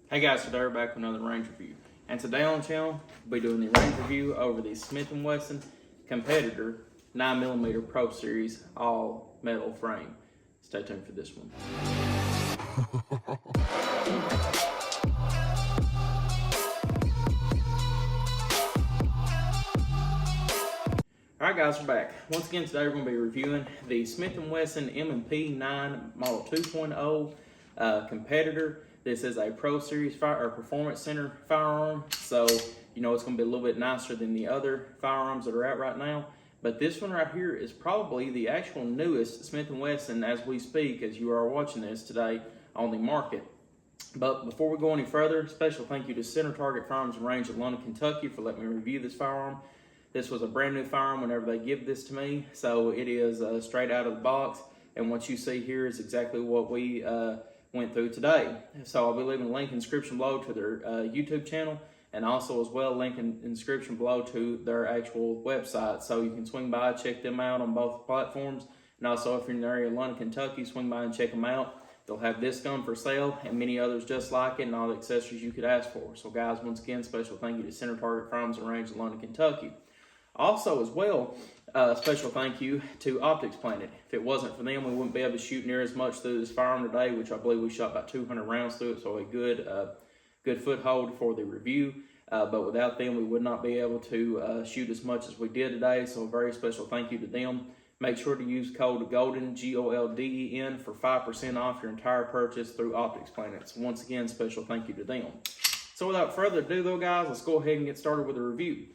Hey guys, today we're back with another range review. And today on the channel, we'll be doing the range review over the Smith & Wesson Competitor 9mm Pro Series all metal frame. Stay tuned for this one. Alright guys, we're back. Once again today we're going to be reviewing the Smith & Wesson M&P9 Model 2.0 Competitor. This is a Pro Series Performance Center firearm, so you know it's going to be a little bit nicer than the other firearms that are out right now. But this one right here is probably the actual newest Smith & Wesson as we speak, as you are watching this today on the market. But before we go any further, special thank you to Center Target Firearms and Range of London, Kentucky for letting me review this firearm. This was a brand new firearm whenever they give this to me, so it is straight out of the box. And what you see here is exactly what we went through today. So I'll be leaving a link in the description below to their YouTube channel, and also as well link in the description below to their actual website. So you can swing by, check them out on both platforms. And also if you're in the area of London, Kentucky, swing by and check them out. They'll have this gun for sale and many others just like it and all the accessories you could ask for. So guys, once again, special thank you to Center Target Firearms and Range of London, Kentucky. Also, as well, special thank you to Optics Planet. If it wasn't for them, we wouldn't be able to shoot near as much through this firearm today, which I believe we shot about 200 rounds through it, so a good foothold for the review. But without them, we would not be able to shoot as much as we did today, so a very special thank you to them. Make sure to use code GOLDEN, GOLDEN, for 5% off your entire purchase through Optics Planet. So once again, special thank you to them. So without further ado, though, guys, let's go ahead and get started with the review.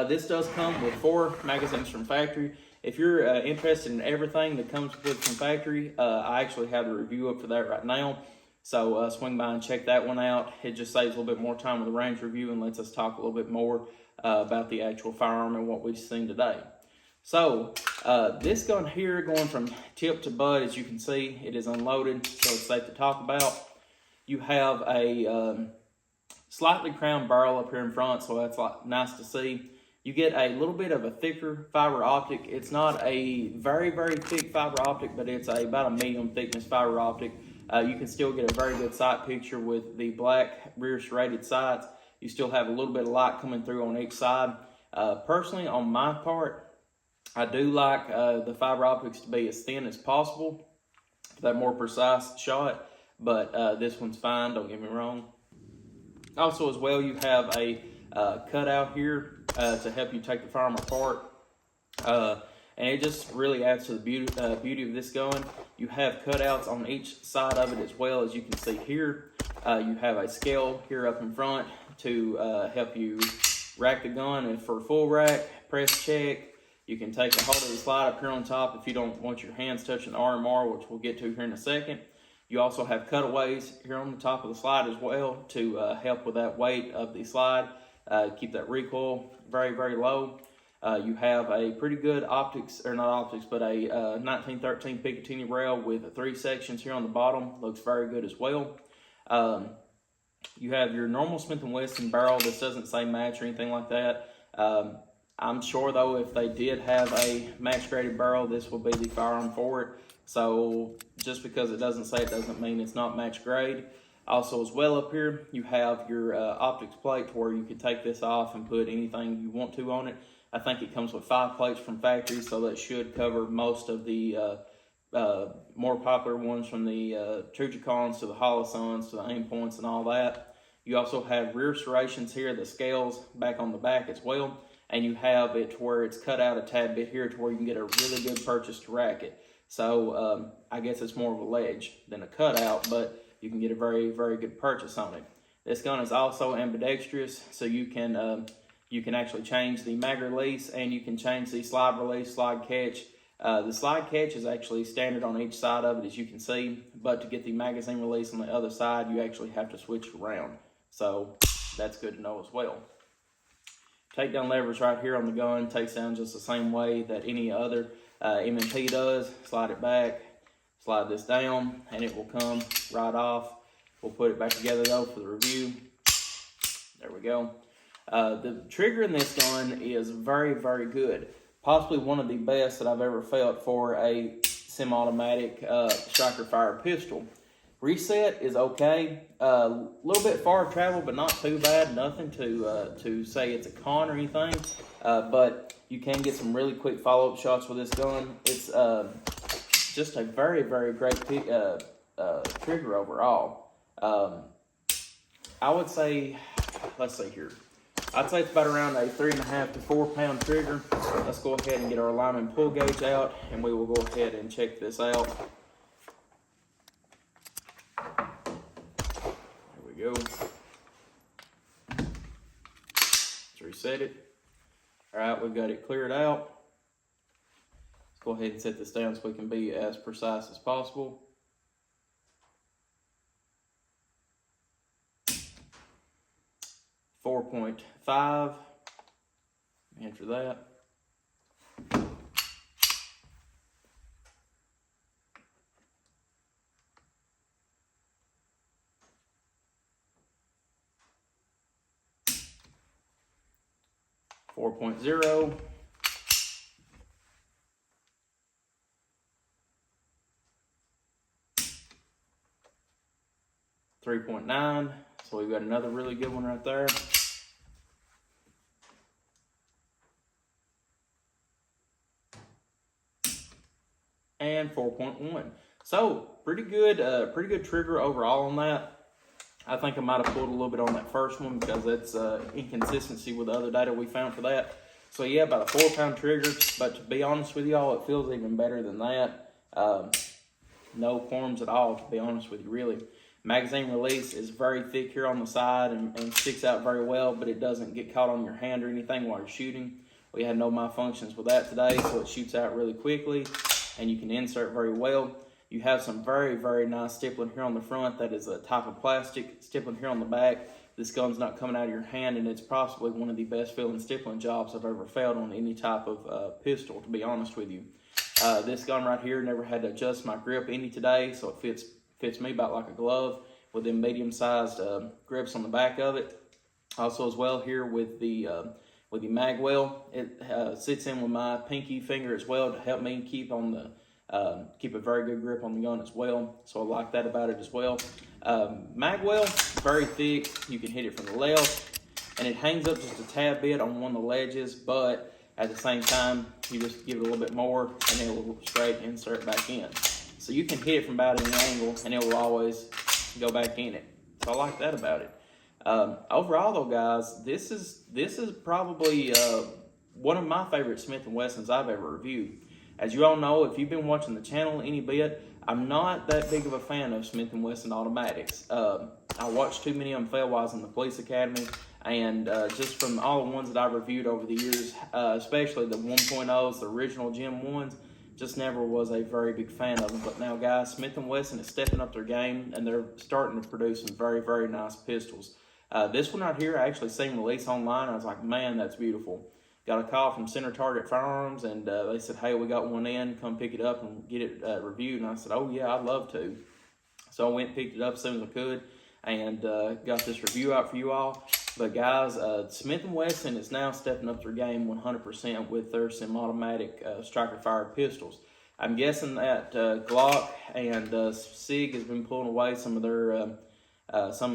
This does come with 4 magazines from factory. If you're interested in everything that comes with from factory, I actually have the review up for that right now. So swing by and check that one out. It just saves a little bit more time with the range review and lets us talk a little bit more about the actual firearm and what we've seen today. So this gun here, going from tip to butt, as you can see, it is unloaded, so it's safe to talk about. You have a slightly crowned barrel up here in front, so that's nice to see. You get a little bit of a thicker fiber optic. It's not a very, very thick fiber optic, but it's about a medium thickness fiber optic. You can still get a very good sight picture with the black rear serrated sights. You still have a little bit of light coming through on each side. Personally, on my part, I do like the fiber optics to be as thin as possible for that more precise shot, but this one's fine, don't get me wrong. Also, as well, you have a cutout here to help you take the firearm apart, and it just really adds to the beauty of this gun. You have cutouts on each side of it as well, as you can see here. You have a scale here up in front to help you rack the gun, and for full rack, press check. You can take a hold of the slide up here on top if you don't want your hands touching the RMR, which we'll get to here in a second. You also have cutaways here on the top of the slide as well to help with that weight of the slide, keep that recoil very, very low. You have a pretty good optics, or not optics, but a 1913 Picatinny rail with 3 sections here on the bottom. Looks very good as well. You have your normal Smith & Wesson barrel. This doesn't say match or anything like that. I'm sure, though, if they did have a match-graded barrel, this will be the firearm for it. So just because it doesn't say it doesn't mean it's not match grade. Also, as well, up here, you have your optics plate to where you can take this off and put anything you want to on it. I think it comes with 5 plates from factory, so that should cover most of the more popular ones, from the Trujicons to the Holosons to the aim points and all that. You also have rear serrations here, the scales back on the back as well. And you have it to where it's cut out a tad bit here to where you can get a really good purchase to rack it. So I guess it's more of a ledge than a cutout, but you can get a very, very good purchase on it. This gun is also ambidextrous, so you can actually change the mag release, and you can change the slide release, slide catch. The slide catch is actually standard on each side of it, as you can see, but to get the magazine release on the other side, you actually have to switch around. So that's good to know as well. Takedown leverage right here on the gun takes down just the same way that any other M&P does. Slide it back, slide this down, and it will come right off. We'll put it back together though for the review. There we go. The trigger in this gun is very, very good. Possibly one of the best that I've ever felt for a semi-automatic striker fire pistol. Reset is okay. A little bit far travel, but not too bad. Nothing to say it's a con or anything. But you can get some really quick follow-up shots with this gun. It's just a very, very great trigger overall. I would say, let's see here. I'd say it's about around a 3.5 to 4 pound trigger. Let's go ahead and get our alignment pull gauge out, and we will go ahead and check this out. There we go. Let's reset it. All right, we've got it cleared out. Let's go ahead and set this down so we can be as precise as possible. .5. Enter that. .0. 3.9. So we've got another really good one right there. And 4.1. So pretty good trigger overall on that. I think I might have pulled a little bit on that first one because that's inconsistency with the other data we found for that. So yeah, about a 4 pound trigger, but to be honest with y'all, it feels even better than that. No qualms at all, to be honest with you, really. Magazine release is very thick here on the side and sticks out very well, but it doesn't get caught on your hand or anything while you're shooting. We had no malfunctions with that today, so it shoots out really quickly and you can insert very well. You have some very, very nice stippling here on the front. That is a type of plastic. Stippling here on the back. This gun's not coming out of your hand, and it's possibly one of the best feeling stippling jobs I've ever felt on any type of pistol, to be honest with you. This gun right here never had to adjust my grip any today, so it fits me about like a glove with them medium-sized grips on the back of it. Also as well here with the mag well, it sits in with my pinky finger as well to help me keep a very good grip on the gun as well. So I like that about it as well. Mag well, very thick. You can hit it from the left, and it hangs up just a tad bit on one of the ledges, but at the same time, you just give it a little bit more, and it will straight insert back in. So you can hit it from about any angle, and it will always go back in it. So I like that about it. Overall though, guys, this is probably one of my favorite Smith & Wessons I've ever reviewed. As you all know, if you've been watching the channel any bit, I'm not that big of a fan of Smith & Wesson automatics. I watched too many of them fail while I was in the police academy, and just from all the ones that I've reviewed over the years, especially the 1.0s, the original Gen 1s, just never was a very big fan of them. But now, guys, Smith & Wesson is stepping up their game, and they're starting to produce some very, very nice pistols. This one right here, I actually seen release online. I was like, man, that's beautiful. Got a call from Center Target Firearms, and they said, hey, we got one in. Come pick it up and get it reviewed. And I said, oh, yeah, I'd love to. So I went and picked it up as soon as I could and got this review out for you all. But, guys, Smith & Wesson is now stepping up their game 100% with their semi-automatic striker-fired pistols. I'm guessing that Glock and SIG has been pulling away some of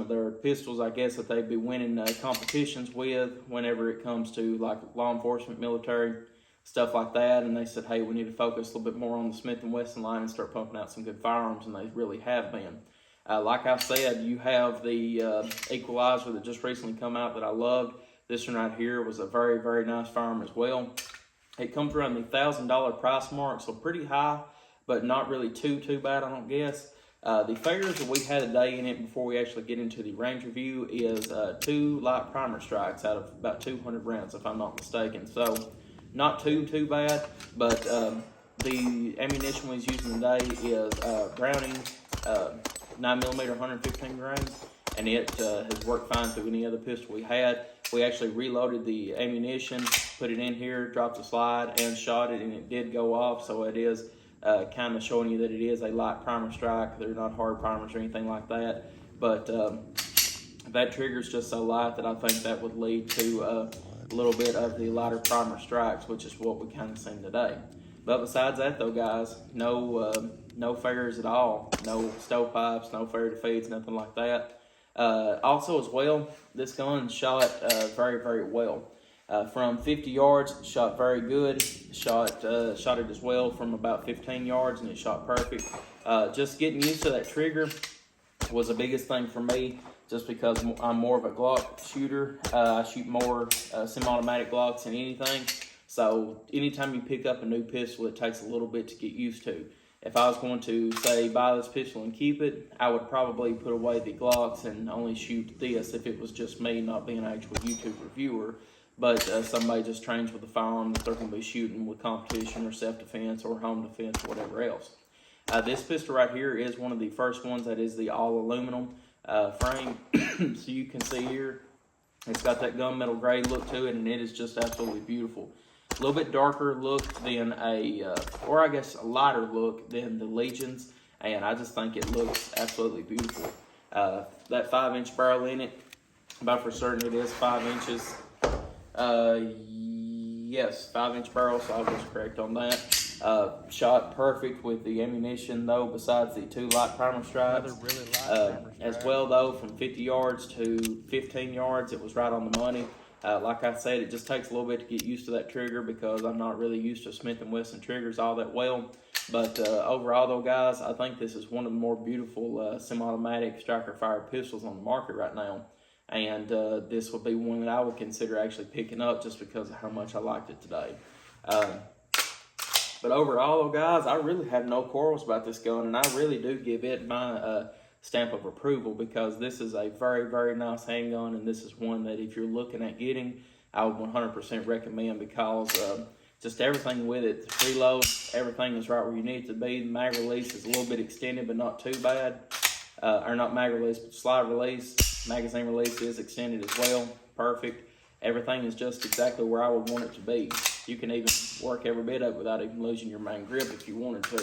their pistols, I guess, that they'd be winning competitions with whenever it comes to like law enforcement, military, stuff like that. And they said, hey, we need to focus a little bit more on the Smith & Wesson line and start pumping out some good firearms, and they really have been. Like I said, you have the Equalizer that just recently come out that I loved. This one right here was a very, very nice firearm as well. It comes around the $1,000 price mark, so pretty high, but not really too bad, I don't guess. The failures that we had today in it before we actually get into the range review is 2 light primer strikes out of about 200 rounds, if I'm not mistaken. So not too bad, but the ammunition we was using today is Browning 9mm 115 grains, and it has worked fine through any other pistol we had. We actually reloaded the ammunition, put it in here, dropped the slide, and shot it, and it did go off. So it is kind of showing you that it is a light primer strike. They're not hard primers or anything like that. But that trigger is just so light that I think that would lead to a little bit of the lighter primer strikes, which is what we kind of seen today. But besides that, though, guys, no no failures at all, no stovepipes, no failure defeats, nothing like that. Also as well, this gun shot very, very well. From 50 yards, shot very good. Shot it as well from about 15 yards, and it shot perfect. Just getting used to that trigger was the biggest thing for me, just because I'm more of a Glock shooter. I shoot more semi-automatic Glocks than anything. So anytime you pick up a new pistol, it takes a little bit to get used to. If I was going to, say, buy this pistol and keep it, I would probably put away the Glocks and only shoot this if it was just me, not being an actual YouTube reviewer. But somebody just trains with a firearm that they're going to be shooting with competition or self-defense or home defense or whatever else. This pistol right here is one of the first ones that is the all-aluminum frame. So you can see here, it's got that gunmetal gray look to it, and it is just absolutely beautiful. A little bit darker look than or I guess a lighter look than the Legions, and I just think it looks absolutely beautiful. That 5-inch barrel in it, about for certain it is 5 inches. Yes, 5-inch barrel, so I was correct on that. Shot perfect with the ammunition though, besides the 2 light primer stripes. Really light as well though, from 50 yards to 15 yards, it was right on the money. Like I said, it just takes a little bit to get used to that trigger because I'm not really used to Smith & Wesson triggers all that well. But overall though, guys, I think this is one of the more beautiful semi-automatic striker-fired pistols on the market right now. And this would be one that I would consider actually picking up just because of how much I liked it today. But overall though, guys, I really have no quarrels about this gun, and I really do give it my stamp of approval because this is a very, very nice handgun, and this is one that if you're looking at getting, I would 100% recommend because just everything with it, the preload, everything is right where you need it to be. The mag release is a little bit extended, but not too bad. Or not mag release, but slide release. Magazine release is extended as well. Perfect. Everything is just exactly where I would want it to be. You can even work every bit of it without even losing your main grip if you wanted to.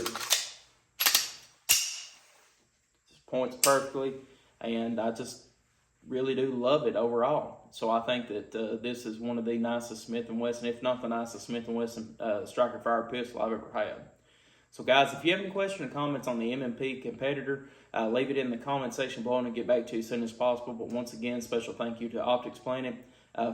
Just points perfectly, and I just really do love it overall. So I think that this is one of the nicest Smith & Wesson, if not the nicest Smith & Wesson striker fired pistol I've ever had. So guys, if you have any questions or comments on the M&P competitor, leave it in the comment section below and I'll get back to you as soon as possible. But once again, special thank you to Optics Planet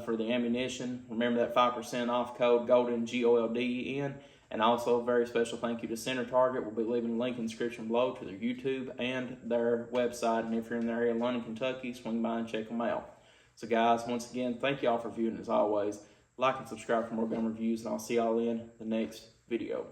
for the ammunition. Remember that 5% off code GOLDEN, GOLDEN. And also a very special thank you to Center Target. We'll be leaving a link in the description below to their YouTube and their website. And if you're in the area of London, Kentucky, swing by and check them out. So guys, once again, thank you all for viewing as always. Like and subscribe for more gun reviews, and I'll see y'all in the next video.